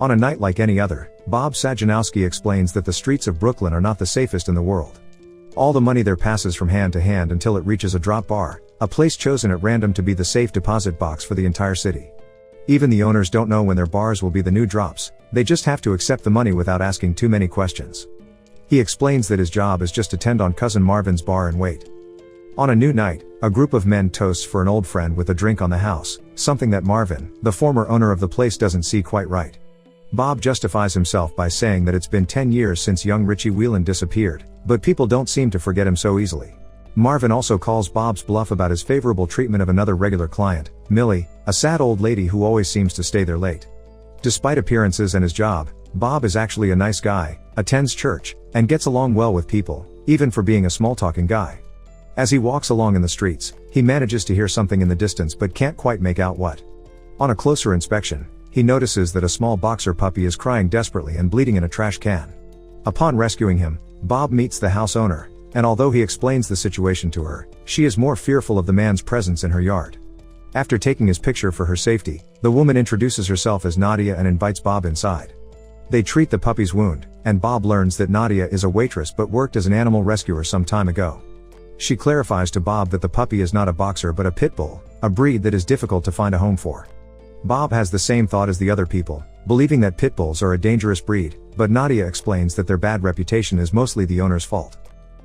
On a night like any other, Bob Sajanowski explains that the streets of Brooklyn are not the safest in the world. All the money there passes from hand to hand until it reaches a drop bar, a place chosen at random to be the safe deposit box for the entire city. Even the owners don't know when their bars will be the new drops, they just have to accept the money without asking too many questions. He explains that his job is just to tend on Cousin Marvin's bar and wait. On a new night, a group of men toasts for an old friend with a drink on the house, something that Marvin, the former owner of the place, doesn't see quite right. Bob justifies himself by saying that it's been 10 years since young Richie Whelan disappeared, but people don't seem to forget him so easily. Marvin also calls Bob's bluff about his favorable treatment of another regular client, Millie, a sad old lady who always seems to stay there late. Despite appearances and his job, Bob is actually a nice guy, attends church, and gets along well with people, even for being a small-talking guy. As he walks along in the streets, he manages to hear something in the distance but can't quite make out what. On a closer inspection, he notices that a small boxer puppy is crying desperately and bleeding in a trash can. Upon rescuing him, Bob meets the house owner, and although he explains the situation to her, she is more fearful of the man's presence in her yard. After taking his picture for her safety, the woman introduces herself as Nadia and invites Bob inside. They treat the puppy's wound, and Bob learns that Nadia is a waitress but worked as an animal rescuer some time ago. She clarifies to Bob that the puppy is not a boxer but a pit bull, a breed that is difficult to find a home for. Bob has the same thought as the other people, believing that pit bulls are a dangerous breed, but Nadia explains that their bad reputation is mostly the owner's fault.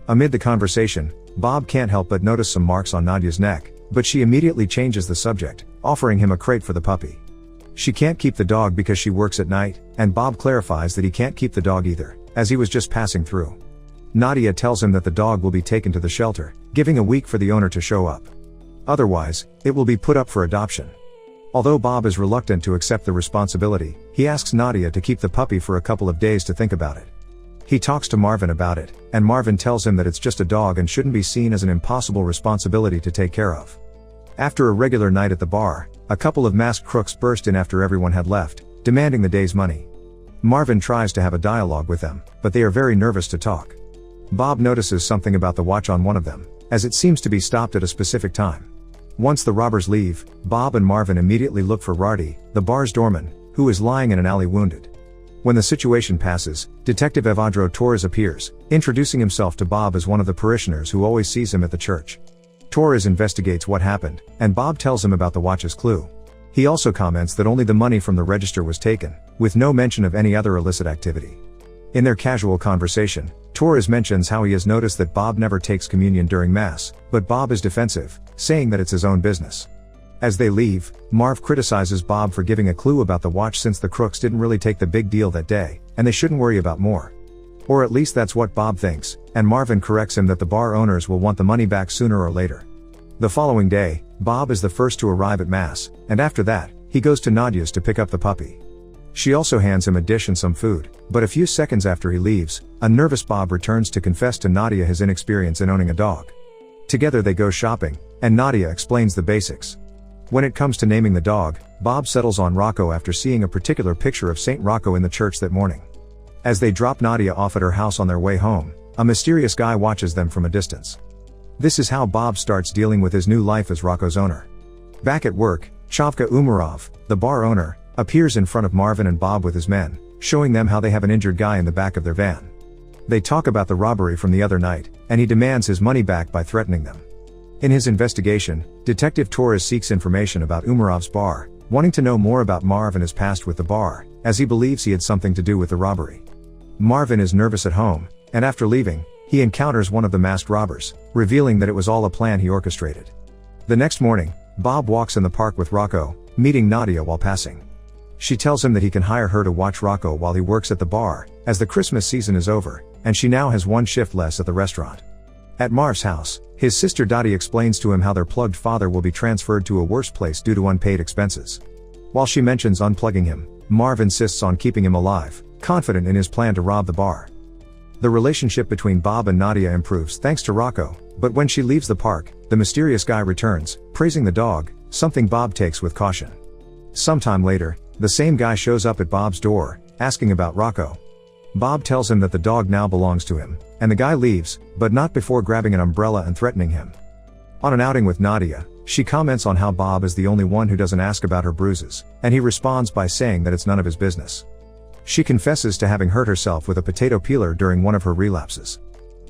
Amid the conversation, Bob can't help but notice some marks on Nadia's neck, but she immediately changes the subject, offering him a crate for the puppy. She can't keep the dog because she works at night, and Bob clarifies that he can't keep the dog either, as he was just passing through. Nadia tells him that the dog will be taken to the shelter, giving a week for the owner to show up. Otherwise, it will be put up for adoption. Although Bob is reluctant to accept the responsibility, he asks Nadia to keep the puppy for a couple of days to think about it. He talks to Marvin about it, and Marvin tells him that it's just a dog and shouldn't be seen as an impossible responsibility to take care of. After a regular night at the bar, a couple of masked crooks burst in after everyone had left, demanding the day's money. Marvin tries to have a dialogue with them, but they are very nervous to talk. Bob notices something about the watch on one of them, as it seems to be stopped at a specific time. Once the robbers leave, Bob and Marvin immediately look for Rardy, the bar's doorman, who is lying in an alley wounded. When the situation passes, Detective Evandro Torres appears, introducing himself to Bob as one of the parishioners who always sees him at the church. Torres investigates what happened, and Bob tells him about the watch's clue. He also comments that only the money from the register was taken, with no mention of any other illicit activity. In their casual conversation, Torres mentions how he has noticed that Bob never takes communion during Mass, but Bob is defensive, saying that it's his own business. As they leave, Marv criticizes Bob for giving a clue about the watch since the crooks didn't really take the big deal that day, and they shouldn't worry about more. Or at least that's what Bob thinks, and Marvin corrects him that the bar owners will want the money back sooner or later. The following day, Bob is the first to arrive at Mass, and after that, he goes to Nadia's to pick up the puppy. She also hands him a dish and some food, but a few seconds after he leaves, a nervous Bob returns to confess to Nadia his inexperience in owning a dog. Together they go shopping, and Nadia explains the basics. When it comes to naming the dog, Bob settles on Rocco after seeing a particular picture of Saint Rocco in the church that morning. As they drop Nadia off at her house on their way home, a mysterious guy watches them from a distance. This is how Bob starts dealing with his new life as Rocco's owner. Back at work, Chavka Umarov, the bar owner, appears in front of Marvin and Bob with his men, showing them how they have an injured guy in the back of their van. They talk about the robbery from the other night, and he demands his money back by threatening them. In his investigation, Detective Torres seeks information about Umarov's bar, wanting to know more about Marv and his past with the bar, as he believes he had something to do with the robbery. Marvin is nervous at home, and after leaving, he encounters one of the masked robbers, revealing that it was all a plan he orchestrated. The next morning, Bob walks in the park with Rocco, meeting Nadia while passing. She tells him that he can hire her to watch Rocco while he works at the bar, as the Christmas season is over, and she now has one shift less at the restaurant. At Marv's house, his sister Dottie explains to him how their plugged father will be transferred to a worse place due to unpaid expenses. While she mentions unplugging him, Marv insists on keeping him alive, confident in his plan to rob the bar. The relationship between Bob and Nadia improves thanks to Rocco, but when she leaves the park, the mysterious guy returns, praising the dog, something Bob takes with caution. Sometime later, the same guy shows up at Bob's door, asking about Rocco. Bob tells him that the dog now belongs to him, and the guy leaves, but not before grabbing an umbrella and threatening him. On an outing with Nadia, she comments on how Bob is the only one who doesn't ask about her bruises, and he responds by saying that it's none of his business. She confesses to having hurt herself with a potato peeler during one of her relapses.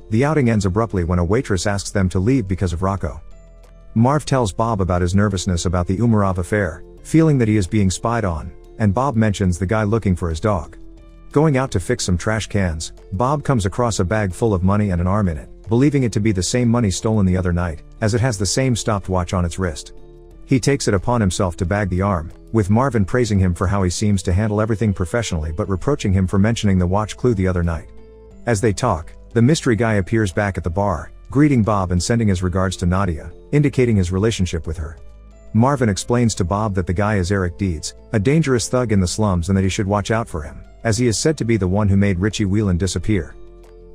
The outing ends abruptly when a waitress asks them to leave because of Rocco. Marv tells Bob about his nervousness about the Umarov affair, feeling that he is being spied on, and Bob mentions the guy looking for his dog. Going out to fix some trash cans, Bob comes across a bag full of money and an arm in it, believing it to be the same money stolen the other night, as it has the same stopwatch on its wrist. He takes it upon himself to bag the arm, with Marvin praising him for how he seems to handle everything professionally but reproaching him for mentioning the watch clue the other night. As they talk, the mystery guy appears back at the bar, greeting Bob and sending his regards to Nadia, indicating his relationship with her. Marvin explains to Bob that the guy is Eric Deeds, a dangerous thug in the slums, and that he should watch out for him, as he is said to be the one who made Richie Whelan disappear.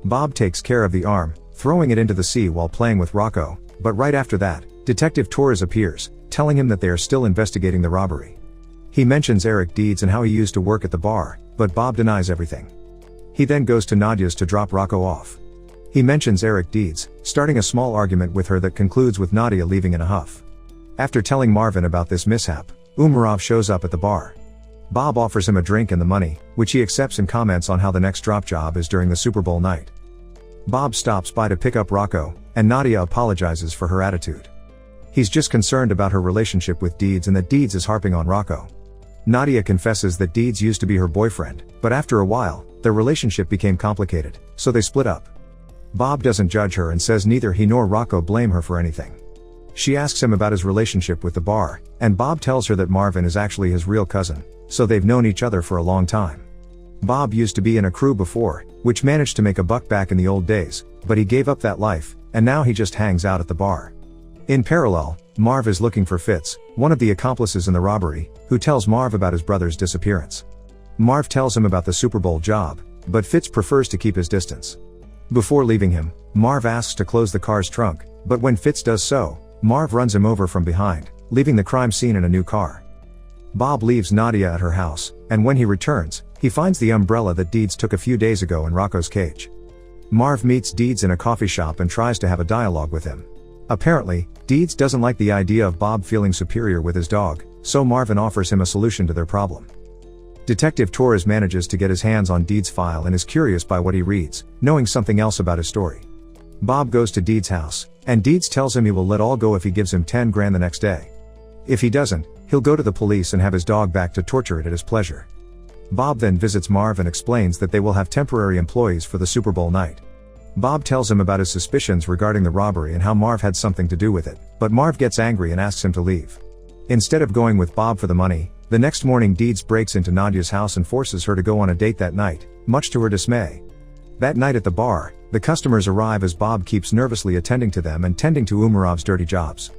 Bob takes care of the arm, throwing it into the sea while playing with Rocco, but right after that, Detective Torres appears, telling him that they are still investigating the robbery. He mentions Eric Deeds and how he used to work at the bar, but Bob denies everything. He then goes to Nadia's to drop Rocco off. He mentions Eric Deeds, starting a small argument with her that concludes with Nadia leaving in a huff. After telling Marvin about this mishap, Umarov shows up at the bar. Bob offers him a drink and the money, which he accepts and comments on how the next drop job is during the Super Bowl night. Bob stops by to pick up Rocco, and Nadia apologizes for her attitude. He's just concerned about her relationship with Deeds and that Deeds is harping on Rocco. Nadia confesses that Deeds used to be her boyfriend, but after a while, their relationship became complicated, so they split up. Bob doesn't judge her and says neither he nor Rocco blame her for anything. She asks him about his relationship with the bar, and Bob tells her that Marvin is actually his real cousin, so they've known each other for a long time. Bob used to be in a crew before, which managed to make a buck back in the old days, but he gave up that life, and now he just hangs out at the bar. In parallel, Marv is looking for Fitz, one of the accomplices in the robbery, who tells Marv about his brother's disappearance. Marv tells him about the Super Bowl job, but Fitz prefers to keep his distance. Before leaving him, Marv asks to close the car's trunk, but when Fitz does so, Marv runs him over from behind, leaving the crime scene in a new car. Bob leaves Nadia at her house, and when he returns, he finds the umbrella that Deeds took a few days ago in Rocco's cage. Marv meets Deeds in a coffee shop and tries to have a dialogue with him. Apparently, Deeds doesn't like the idea of Bob feeling superior with his dog, so Marvin offers him a solution to their problem. Detective Torres manages to get his hands on Deeds' file and is curious by what he reads, knowing something else about his story. Bob goes to Deeds' house, and Deeds tells him he will let all go if he gives him 10 grand the next day. If he doesn't, he'll go to the police and have his dog back to torture it at his pleasure. Bob then visits Marv and explains that they will have temporary employees for the Super Bowl night. Bob tells him about his suspicions regarding the robbery and how Marv had something to do with it, but Marv gets angry and asks him to leave. Instead of going with Bob for the money, the next morning Deeds breaks into Nadia's house and forces her to go on a date that night, much to her dismay. That night at the bar, the customers arrive as Bob keeps nervously attending to them and tending to Umarov's dirty jobs.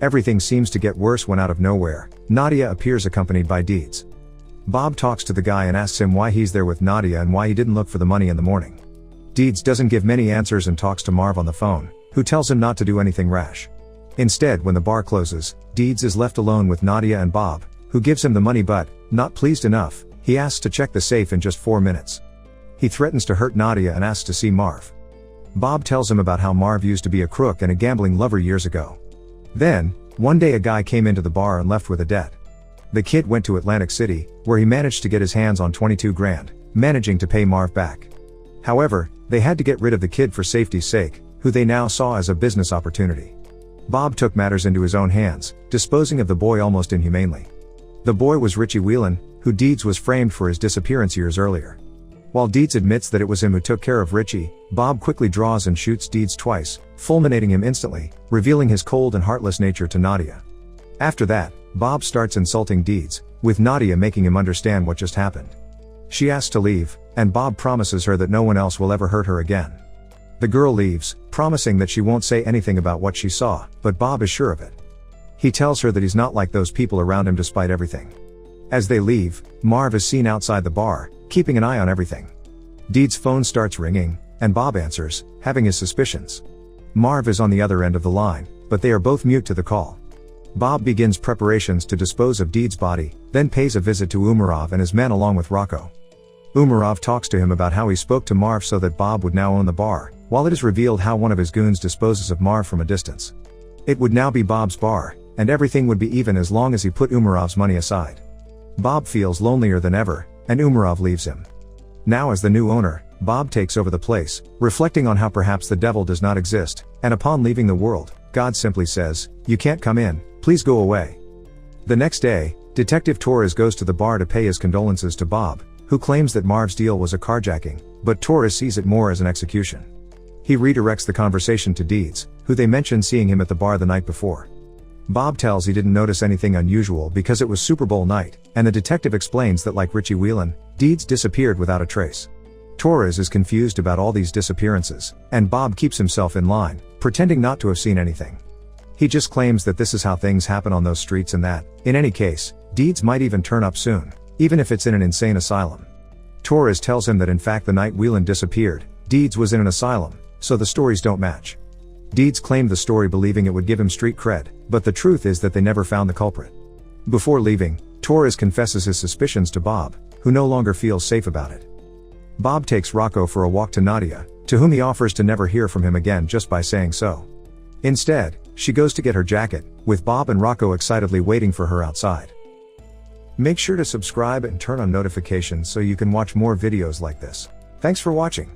Everything seems to get worse when out of nowhere, Nadia appears accompanied by Deeds. Bob talks to the guy and asks him why he's there with Nadia and why he didn't look for the money in the morning. Deeds doesn't give many answers and talks to Marv on the phone, who tells him not to do anything rash. Instead, when the bar closes, Deeds is left alone with Nadia and Bob, who gives him the money but, not pleased enough, he asks to check the safe in just 4 minutes. He threatens to hurt Nadia and asks to see Marv. Bob tells him about how Marv used to be a crook and a gambling lover years ago. Then, one day a guy came into the bar and left with a debt. The kid went to Atlantic City, where he managed to get his hands on 22 grand, managing to pay Marv back. However, they had to get rid of the kid for safety's sake, who they now saw as a business opportunity. Bob took matters into his own hands, disposing of the boy almost inhumanely. The boy was Richie Whelan, who Deeds was framed for his disappearance years earlier. While Deeds admits that it was him who took care of Richie, Bob quickly draws and shoots Deeds twice, fulminating him instantly, revealing his cold and heartless nature to Nadia. After that, Bob starts insulting Deeds, with Nadia making him understand what just happened. She asks to leave, and Bob promises her that no one else will ever hurt her again. The girl leaves, promising that she won't say anything about what she saw, but Bob is sure of it. He tells her that he's not like those people around him despite everything. As they leave, Marv is seen outside the bar, keeping an eye on everything. Deeds' phone starts ringing, and Bob answers, having his suspicions. Marv is on the other end of the line, but they are both mute to the call. Bob begins preparations to dispose of Deeds' body, then pays a visit to Umarov and his men along with Rocco. Umarov talks to him about how he spoke to Marv so that Bob would now own the bar, while it is revealed how one of his goons disposes of Marv from a distance. It would now be Bob's bar, and everything would be even as long as he put Umarov's money aside. Bob feels lonelier than ever, and Umarov leaves him. Now as the new owner, Bob takes over the place, reflecting on how perhaps the devil does not exist, and upon leaving the world, God simply says, "You can't come in, please go away." The next day, Detective Torres goes to the bar to pay his condolences to Bob, who claims that Marv's deal was a carjacking, but Torres sees it more as an execution. He redirects the conversation to Deeds, who they mention seeing him at the bar the night before. Bob tells he didn't notice anything unusual because it was Super Bowl night, and the detective explains that like Richie Whelan, Deeds disappeared without a trace. Torres is confused about all these disappearances, and Bob keeps himself in line, pretending not to have seen anything. He just claims that this is how things happen on those streets and that, in any case, Deeds might even turn up soon, even if it's in an insane asylum. Torres tells him that in fact the night Whelan disappeared, Deeds was in an asylum, so the stories don't match. Deeds claimed the story believing it would give him street cred, but the truth is that they never found the culprit. Before leaving, Torres confesses his suspicions to Bob, who no longer feels safe about it. Bob takes Rocco for a walk to Nadia, to whom he offers to never hear from him again just by saying so. Instead, she goes to get her jacket, with Bob and Rocco excitedly waiting for her outside. Make sure to subscribe and turn on notifications so you can watch more videos like this. Thanks for watching.